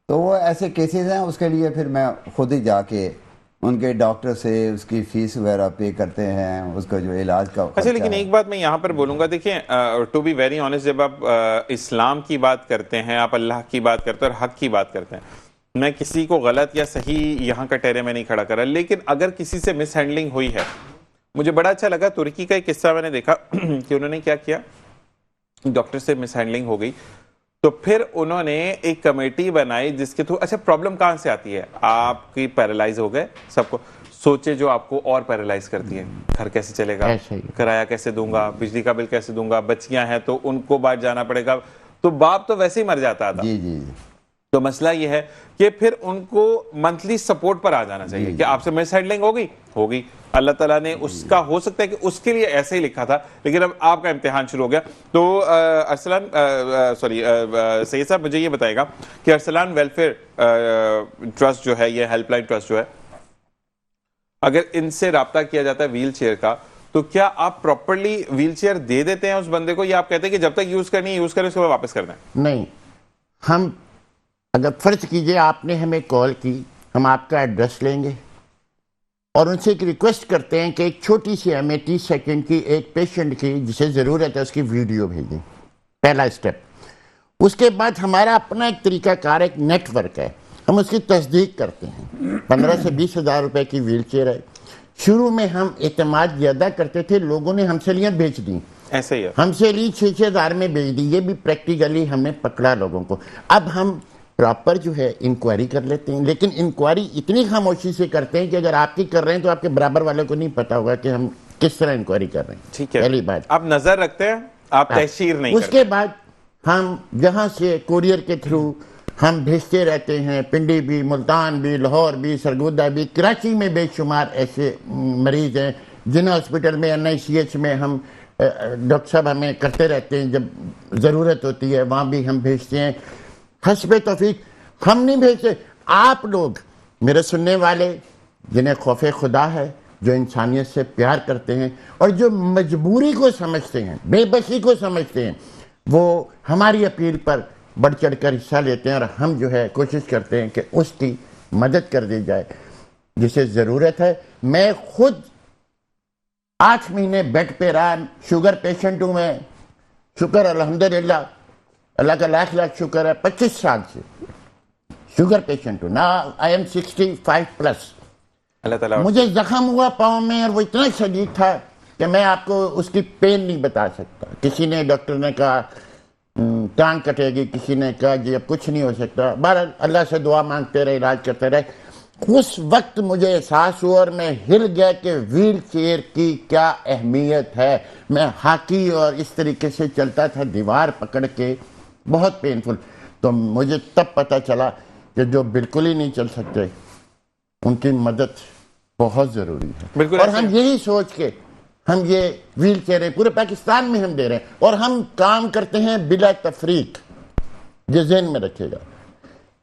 [SPEAKER 3] تو وہ ایسے کیسز ہیں، اس کے لیے پھر میں خود ہی جا کے ان کے ڈاکٹر سے اس کی فیس وغیرہ پے کرتے ہیں، اس کا جو علاج کا.
[SPEAKER 1] اچھا لیکن ایک بات میں یہاں پر بولوں گا، دیکھیں ٹو بی ویری آنیسٹ، جب آپ اسلام کی بات کرتے ہیں، آپ اللہ کی بات کرتے ہیں اور حق کی بات کرتے ہیں، میں کسی کو غلط یا صحیح یہاں کا ٹیرے میں نہیں کھڑا کر رہا، لیکن اگر کسی سے مس ہینڈلنگ ہوئی ہے، مجھے بڑا اچھا لگا ترکی کا ایک قصہ میں نے دیکھا کہ انہوں نے کیا کیا، ڈاکٹر سے مس ہینڈلنگ ہو گئی تو پھر انہوں نے ایک کمیٹی بنائی جس کے تھرو اچھا پرابلم کہاں سے آتی ہے آپ کی پیرالائز ہو گئے سب کو سوچے جو آپ کو اور پیرالائز کرتی ہے گھر کیسے چلے گا کرایہ کیسے دوں گا بجلی کا بل کیسے دوں گا بچیاں ہیں تو ان کو باہر جانا پڑے گا تو باپ تو ویسے ہی مر جاتا تھا تو مسئلہ یہ ہے کہ پھر ان کو منتھلی سپورٹ پر آ جانا چاہیے کہ آپ سے مس ہینڈلنگ ہوگی اللہ تعالیٰ نے اس کا ہو سکتا ہے کہ اس کے لیے ایسے ہی لکھا تھا لیکن اب آپ کا امتحان شروع ہو گیا تو ارسلان سید صاحب مجھے یہ بتائے گا کہ ارسلان ویلفیئر ٹرسٹ جو ہے یہ ہیلپ لائن ٹرسٹ جو ہے اگر ان سے رابطہ کیا جاتا ہے ویل چیئر کا تو کیا آپ پراپرلی ویل چیئر دے دیتے ہیں اس بندے کو یا آپ کہتے ہیں کہ جب تک یوز کرنی ہے یوز کریں اس کو واپس کر دیں؟
[SPEAKER 2] نہیں، ہم اگر فرض کیجئے آپ نے ہمیں کال کی ہم آپ کا ایڈریس لیں گے اور ان سے ایک ریکویسٹ کرتے ہیں کہ ایک چھوٹی سی ہمیں 30 سیکنڈ کی ایک پیشنٹ کی جسے ضرورت ہے اس کی ویڈیو بھیجیں، پہلا اسٹیپ۔ اس کے بعد ہمارا اپنا ایک طریقہ کار ایک نیٹ ورک ہے، ہم اس کی تصدیق کرتے ہیں۔ 15 سے 20 ہزار روپے کی ویل چیئر ہے، شروع میں ہم اعتماد زیادہ کرتے تھے، لوگوں نے ہم سے لیاں بیچ دیں،
[SPEAKER 1] ایسے ہی ہے
[SPEAKER 2] ہم سے لی 6 ہزار میں بیچ دی، یہ بھی پریکٹیکلی ہم نے پکڑا لوگوں کو۔ اب ہم پراپر جو ہے انکوائری کر لیتے ہیں، لیکن انکوائری اتنی خاموشی سے کرتے ہیں کہ اگر آپ کی کر رہے ہیں تو آپ کے برابر والوں کو نہیں پتا ہوگا کہ ہم کس طرح انکوائری کر رہے ہیں۔
[SPEAKER 1] ٹھیک ہے،
[SPEAKER 2] پہلی بات
[SPEAKER 1] آپ نظر رکھتے ہیں، آپ تحشیر نہیں
[SPEAKER 2] اس کے بعد ہم جہاں سے کوریئر کے تھرو ہم بھیجتے رہتے ہیں، پنڈی بھی، ملتان بھی، لاہور بھی، سرگودا بھی، کراچی میں بے شمار ایسے مریض ہیں جن ہاسپٹل میں NICH میں ہم ڈاکٹر صاحب ہمیں کرتے رہتے ہیں، جب ضرورت ہوتی ہے وہاں بھی ہم بھیجتے ہیں۔ حسب توفیق ہم نہیں بھیجتے، آپ لوگ میرے سننے والے جنہیں خوف خدا ہے، جو انسانیت سے پیار کرتے ہیں اور جو مجبوری کو سمجھتے ہیں، بے بسی کو سمجھتے ہیں، وہ ہماری اپیل پر بڑھ چڑھ کر حصہ لیتے ہیں اور ہم جو ہے کوشش کرتے ہیں کہ اس کی مدد کر دی جائے جسے ضرورت ہے۔ میں خود 8 مہینے بیڈ پہ رہا، شوگر پیشنٹ ہوں میں، شکر الحمدللہ، اللہ کا لاکھ لاکھ شکر ہے، 25 سال سے شوگر پیشنٹ ہوں، نا I am 65 پلس۔
[SPEAKER 1] اللہ تعالیٰ
[SPEAKER 2] مجھے زخم ہوا پاؤں میں اور وہ اتنا شدید تھا کہ میں آپ کو اس کی پین نہیں بتا سکتا۔ کسی نے ڈاکٹر نے کہا ٹانگ کٹے گی، کسی نے کہا جی اب کچھ نہیں ہو سکتا، بہرحال اللہ سے دعا مانگتے رہے، علاج کرتے رہے۔ اس وقت مجھے احساس ہوا اور میں ہل گیا کہ ویل چیئر کی کیا اہمیت ہے۔ میں ہاکی اور اس طریقے سے چلتا تھا دیوار پکڑ کے، بہت پینفل۔ تو مجھے تب پتہ چلا کہ جو بالکل ہی نہیں چل سکتے ان کی مدد بہت ضروری ہے، اور ہم یہی سوچ کے ہم یہ ویل چیئریں پورے پاکستان میں ہم دے رہے ہیں، اور ہم کام کرتے ہیں بلا تفریق، یہ ذہن میں رکھے گا،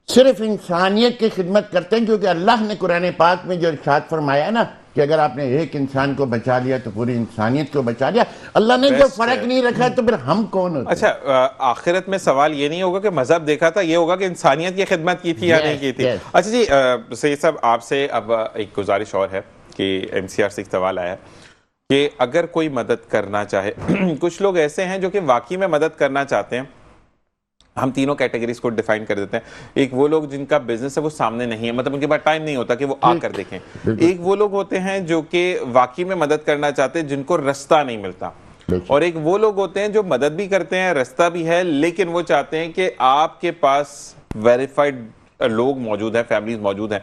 [SPEAKER 2] صرف انسانیت کی خدمت کرتے ہیں، کیونکہ اللہ نے قرآن پاک میں جو ارشاد فرمایا ہے نا کہ اگر آپ نے ایک انسان کو بچا لیا تو پوری انسانیت کو بچا لیا۔ اللہ نے جو فرق نہیں رکھا تو پھر ہم کون ہوتے؟
[SPEAKER 1] اچھا، آخرت میں سوال یہ نہیں ہوگا کہ مذہب دیکھا تھا، یہ ہوگا کہ انسانیت کی خدمت کی تھی یا نہیں کی تھی۔ اچھا جی سید صاحب، آپ سے اب ایک گزارش اور ہے کہ MCR سے ایک سوال آیا ہے کہ اگر کوئی مدد کرنا چاہے، کچھ لوگ ایسے ہیں جو کہ واقعی میں مدد کرنا چاہتے ہیں، ہم تینوں کیٹیگریز کو ڈیفائن کر دیتے ہیں۔ ایک وہ لوگ جن کا بزنس ہے وہ سامنے نہیں ہے، مطلب ان کے پاس ٹائم نہیں ہوتا کہ وہ آ کر دیکھیں۔ ایک وہ لوگ ہوتے ہیں جو کہ واقعی میں مدد کرنا چاہتے ہیں، جن کو رستہ نہیں ملتا، اور ایک وہ لوگ ہوتے ہیں جو مدد بھی کرتے ہیں، رستہ بھی ہے، لیکن وہ چاہتے ہیں کہ آپ کے پاس ویریفائڈ لوگ موجود ہیں، فیملیز موجود ہیں،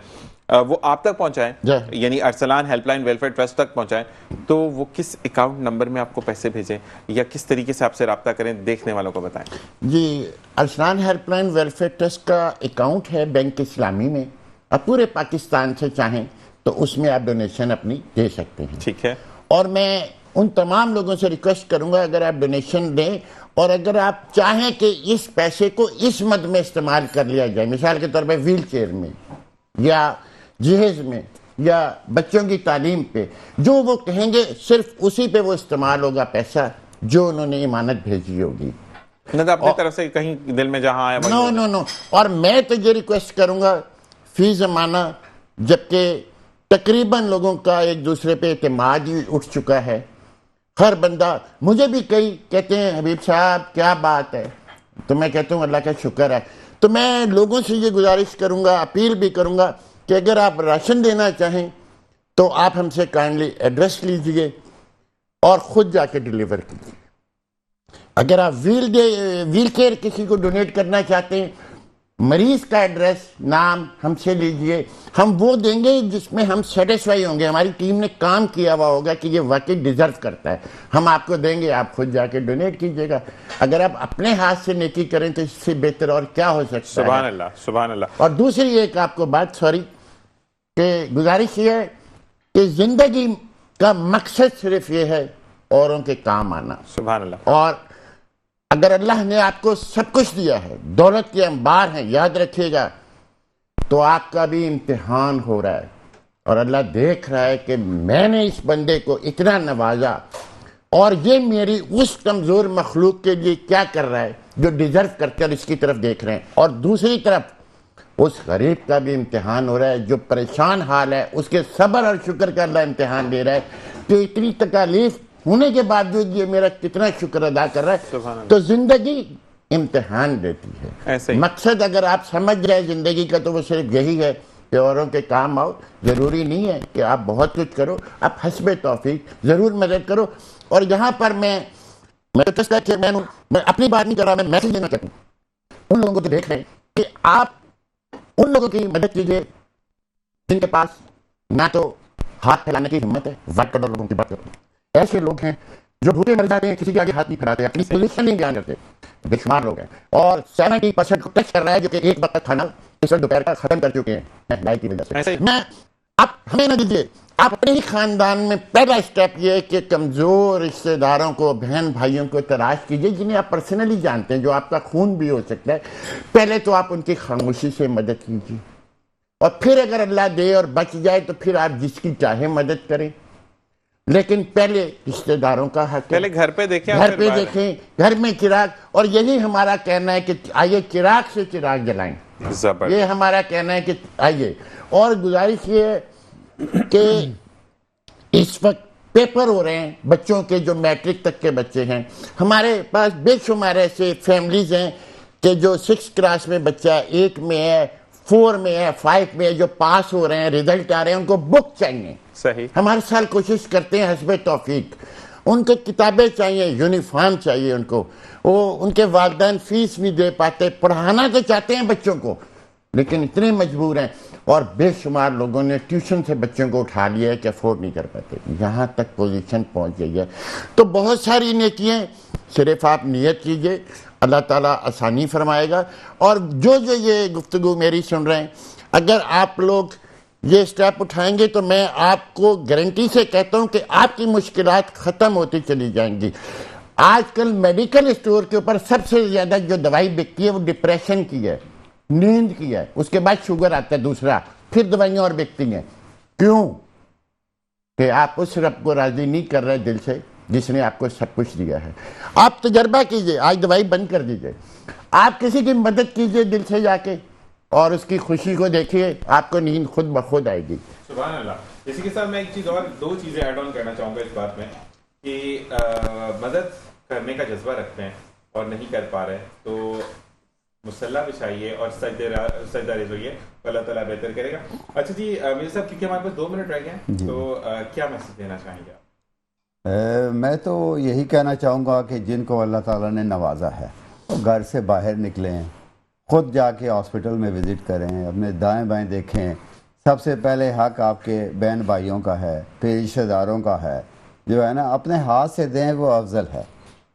[SPEAKER 1] وہ آپ تک پہنچائیں، یعنی Arsalan help line welfare trust تک پہنچائیں۔ تو وہ کس اکاؤنٹ نمبر میں آپ کو پیسے بھیجیں یا کس طریقے سے آپ سے رابطہ کریں، دیکھنے والوں کو بتائیں۔
[SPEAKER 2] جی، Arsalan help line welfare trust کا اکاؤنٹ ہے بینک اسلامی میں، آپ پورے پاکستان سے چاہیں تو اس میں آپ ڈونیشن اپنی دے سکتے ہیں۔
[SPEAKER 1] ٹھیک ہے،
[SPEAKER 2] اور میں ان تمام لوگوں سے ریکویسٹ کروں گا اگر آپ ڈونیشن دیں اور اگر آپ چاہیں کہ اس پیسے کو اس مد میں استعمال کر لیا جائے، مثال کے طور پہ ویل چیئر میں یا جہیز میں یا بچوں کی تعلیم پہ، جو وہ کہیں گے صرف اسی پہ وہ استعمال ہوگا پیسہ جو انہوں نے امانت بھیجی ہوگی،
[SPEAKER 1] نہ اپنی طرف سے کہیں دل میں جہاں آیا۔
[SPEAKER 2] نو۔ اور میں تو یہ ریکویسٹ کروں گا فی زمانہ، جبکہ تقریباً لوگوں کا ایک دوسرے پہ اعتماد ہی اٹھ چکا ہے، ہر بندہ، مجھے بھی کئی کہتے ہیں حبیب صاحب کیا بات ہے، تو میں کہتا ہوں اللہ کا شکر ہے۔ تو میں لوگوں سے یہ گزارش کروں گا، اپیل بھی کروں گا کہ اگر آپ راشن دینا چاہیں تو آپ ہم سے کائنڈلی ایڈریس لیجئے اور خود جا کے ڈیلیور کیجیے۔ اگر آپ ویل کیئر کسی کو ڈونیٹ کرنا چاہتے ہیں، مریض کا ایڈریس نام ہم سے لیجئے، ہم وہ دیں گے جس میں ہم سیٹسفائی ہوں گے، ہماری ٹیم نے کام کیا ہوا ہوگا کہ یہ واقعی ڈیزرو کرتا ہے، ہم آپ کو دیں گے، آپ خود جا کے ڈونیٹ کیجئے گا۔ اگر آپ اپنے ہاتھ سے نیکی کریں تو اس سے بہتر اور کیا ہو سکتا ہے؟
[SPEAKER 1] سبحان اللہ، سبحان اللہ۔
[SPEAKER 2] اور دوسری ایک آپ کو بات کہ گزارش یہ ہے کہ زندگی کا مقصد صرف یہ ہے اوروں کے کام آنا۔
[SPEAKER 1] سبحان اللہ۔
[SPEAKER 2] اور اگر اللہ نے آپ کو سب کچھ دیا ہے، دولت کے انبار ہیں، یاد رکھیے گا، تو آپ کا بھی امتحان ہو رہا ہے، اور اللہ دیکھ رہا ہے کہ میں نے اس بندے کو اتنا نوازا اور یہ میری اس کمزور مخلوق کے لیے کیا کر رہا ہے جو ڈیزرو کرتے اور اس کی طرف دیکھ رہے ہیں۔ اور دوسری طرف اس غریب کا بھی امتحان ہو رہا ہے جو پریشان حال ہے، اس کے صبر اور شکر کا اللہ امتحان دے رہا ہے کہ اتنی تکالیف ہونے کے باوجود یہ میرا کتنا شکر ادا کر رہا ہے۔ تو زندگی امتحان دیتی ہے۔ مقصد اگر آپ سمجھ رہے زندگی کا تو وہ صرف یہی ہے کہ اوروں کے کام آؤ۔ ضروری نہیں ہے کہ آپ بہت کچھ کرو، آپ حسب توفیق ضرور مدد کرو۔ اور یہاں پر میں اپنی بات نہیں کر رہا، میں میسج دینا چاہتا ہوں ان لوگوں کو جو دیکھ رہے ہیں کہ آپ ان لوگوں کی مدد کیجئے جن کے پاس نہ تو ہاتھ پھیلانے کی ہمت ہے۔ وائٹ کلر لوگوں کی بات کرتے ہیں، ایسے لوگ ہیں جو بھوکے مر جاتے ہیں، کسی کے آگے ہاتھ نہیں پھیلاتے، اپنی پوزیشن نہیں بیان کرتے، بے شمار لوگ ہیں۔ اور 70% کو ٹچ کر رہا ہے جو کہ ایک وقت کا کھانا اس وقت دوپہر کا ختم کر چکے ہیں مہنگائی کی وجہ سے۔ میں آپ ہمیں نہ دیجیے، آپ اپنے ہی خاندان میں پہلا اسٹیپ یہ ہے کہ کمزور رشتہ داروں کو، بہن بھائیوں کو تلاش کیجیے جنہیں آپ پرسنلی جانتے ہیں، جو آپ کا خون بھی ہو سکتا ہے۔ پہلے تو آپ ان کی خاموشی سے مدد کیجیے، اور پھر اگر اللہ دے اور بچ جائے تو پھر آپ جس کی چاہے مدد کریں، لیکن پہلے رشتہ داروں کا حق ہے۔
[SPEAKER 1] پہلے گھر پہ دیکھیں،
[SPEAKER 2] گھر پہ دیکھیں، گھر میں چراغ، اور یہی ہمارا کہنا ہے کہ آئیے چراغ سے چراغ جلائیں، یہ ہمارا کہنا ہے کہ آئیے۔ اور گزارش یہ ہے کہ اس وقت پیپر ہو رہے ہیں بچوں کے جو میٹرک تک کے بچے ہیں، ہمارے پاس بے شمار ایسے فیملیز ہیں کہ جو 6 کلاس میں بچہ 8 میں ہے، 4 میں ہے، 5 میں ہے، جو پاس ہو رہے ہیں، ریزلٹ آ رہے ہیں، ان کو بک چاہیے۔
[SPEAKER 1] صحیح۔
[SPEAKER 2] ہم ہر سال کوشش کرتے ہیں حسب توفیق، ان کو کتابیں چاہیے، یونیفارم چاہیے، ان کو ان کے والدین فیس نہیں دے پاتے، پڑھانا تو چاہتے ہیں بچوں کو لیکن اتنے مجبور ہیں، اور بے شمار لوگوں نے ٹیوشن سے بچوں کو اٹھا لیا ہے کہ افورڈ نہیں کر پاتے، یہاں تک پوزیشن پہنچ گئی ہے۔ تو بہت ساری نیکیاں، صرف آپ نیت کیجئے، اللہ تعالیٰ آسانی فرمائے گا۔ اور جو یہ گفتگو میری سن رہے ہیں، اگر آپ لوگ یہ سٹیپ اٹھائیں گے تو میں آپ کو گارنٹی سے کہتا ہوں کہ آپ کی مشکلات ختم ہوتی چلی جائیں گی۔ آج کل میڈیکل اسٹور کے اوپر سب سے زیادہ جو دوائی بکتی ہے وہ ڈپریشن کی ہے، نیند کی ہے، اس کے بعد شوگر آتا ہے دوسرا، پھر دوائیاں اور بکتی ہیں۔ کیوں؟ کہ آپ اس رب کو راضی نہیں کر رہے دل سے جس نے آپ کو سب کچھ دیا ہے۔ آپ تجربہ کیجئے، آج دوائی بند کر دیجئے، آپ کسی کی مدد کیجئے دل سے جا کے، اور اس کی خوشی کو دیکھیے، آپ کو نیند خود بخود آئے گی۔
[SPEAKER 1] سبحان اللہ۔ اسی کے ساتھ میں ایک چیز اور، 2 چیزیں ایڈ آن کرنا چاہوں گا اس بات میں کہ مدد کرنے کا جذبہ رکھتے ہیں اور نہیں کر پا رہے تو مسلح بچھائیے اور سجدہ ریز ہوئیے، اللہ تعالیٰ بہتر کرے گا۔ اچھا جی میرے صاحب، کیونکہ ہمارے پاس 2 منٹ رہ گئے ہیں تو کیا میسج دینا چاہیں گے آپ؟
[SPEAKER 3] میں تو یہی کہنا چاہوں گا کہ جن کو اللہ تعالیٰ نے نوازا ہے وہ گھر سے باہر نکلیں، خود جا کے ہاسپٹل میں وزٹ کریں، اپنے دائیں بائیں دیکھیں۔ سب سے پہلے حق آپ کے بہن بھائیوں کا ہے، پھر رشتہ داروں کا ہے، جو ہے نا اپنے ہاتھ سے دیں وہ افضل ہے،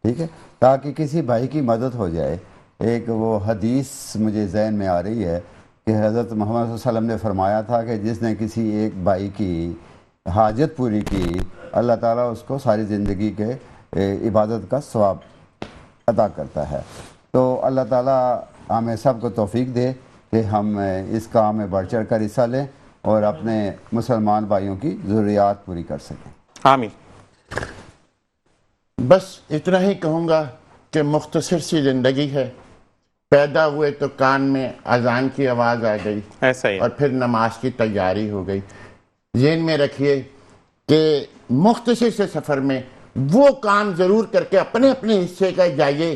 [SPEAKER 3] ٹھیک ہے، تاکہ کسی بھائی کی مدد ہو جائے۔ ایک وہ حدیث مجھے ذہن میں آ رہی ہے کہ حضرت محمد صلی اللہ علیہ وسلم نے فرمایا تھا کہ جس نے کسی ایک بھائی کی حاجت پوری کی، اللہ تعالیٰ اس کو ساری زندگی کے عبادت کا ثواب عطا کرتا ہے۔ تو اللہ تعالیٰ ہمیں سب کو توفیق دے کہ ہم اس کام میں بڑھ چڑھ کر حصہ لیں اور اپنے مسلمان بھائیوں کی ضروریات پوری کر سکیں۔
[SPEAKER 1] آمین۔
[SPEAKER 2] بس اتنا ہی کہوں گا کہ مختصر سی زندگی ہے، پیدا ہوئے تو کان میں اذان کی آواز آ گئی،
[SPEAKER 1] ایسا ہی،
[SPEAKER 2] اور پھر نماز کی تیاری ہو گئی۔ ذہن میں رکھیے کہ مختصر سے سفر میں وہ کام ضرور کر کے اپنے اپنے حصے کا جائیے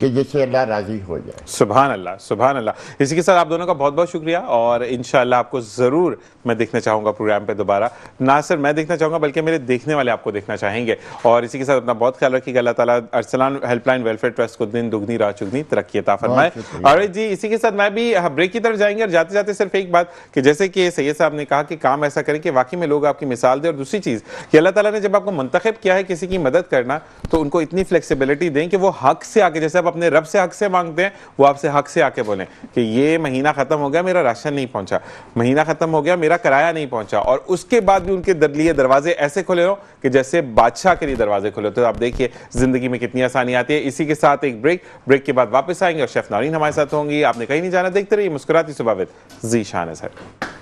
[SPEAKER 2] کہ جس سے اللہ راضی ہو جائے.
[SPEAKER 1] سبحان اللہ سبحان اللہ. اسی کے ساتھ آپ دونوں کا بہت بہت شکریہ, اور انشاءاللہ آپ کو ضرور میں دیکھنا چاہوں گا پروگرام پہ دوبارہ. نہ صرف میں دیکھنا چاہوں گا بلکہ میرے دیکھنے والے آپ کو دیکھنا چاہیں گے. اور اسی کے ساتھ اپنا بہت خیال رکھیے گا. اللہ تعالیٰ Arsalan help line welfare trust کو دن دگنی رات چگنی ترقی عطا فرمائے. اور جی اسی کے ساتھ میں بھی بریک کی طرف جائیں گے, اور جاتے جاتے صرف ایک بات کہ جیسے کہ سید صاحب نے کہا کہ کام ایسا کریں کہ واقعی میں لوگ آپ کی مثال دیں, اور دوسری چیز کہ اللہ تعالیٰ نے جب آپ کو منتخب کیا ہے کسی کی مدد کرنا تو ان کو اتنی فلیکسیبلٹی دیں کہ وہ حق سے آ کے, جیسے آپ اپنے رب سے حق سے مانگتے ہیں, وہ آپ سے حق سے آ کے بولیں کہ یہ مہینہ ختم ہو گیا میرا راشن نہیں پہنچا, مہینہ ختم ہو گیا میرا کرایہ نہیں پہنچا, اور اس کے بعد بھی ان کے لیے دروازے ایسے کھلے ہو کہ جیسے بادشاہ کے لیے دروازے کھلے. تو آپ دیکھیے زندگی میں کتنی آسانی آتی ہے. اسی کے ساتھ ایک بریک کے بعد واپس آئیں گے اور شیف نارین ہمارے ساتھ ہوں گی. آپ نے کہیں نہیں جانا, دیکھتے رہیے مسکراتی صبح وتھ ذیشان اظہر.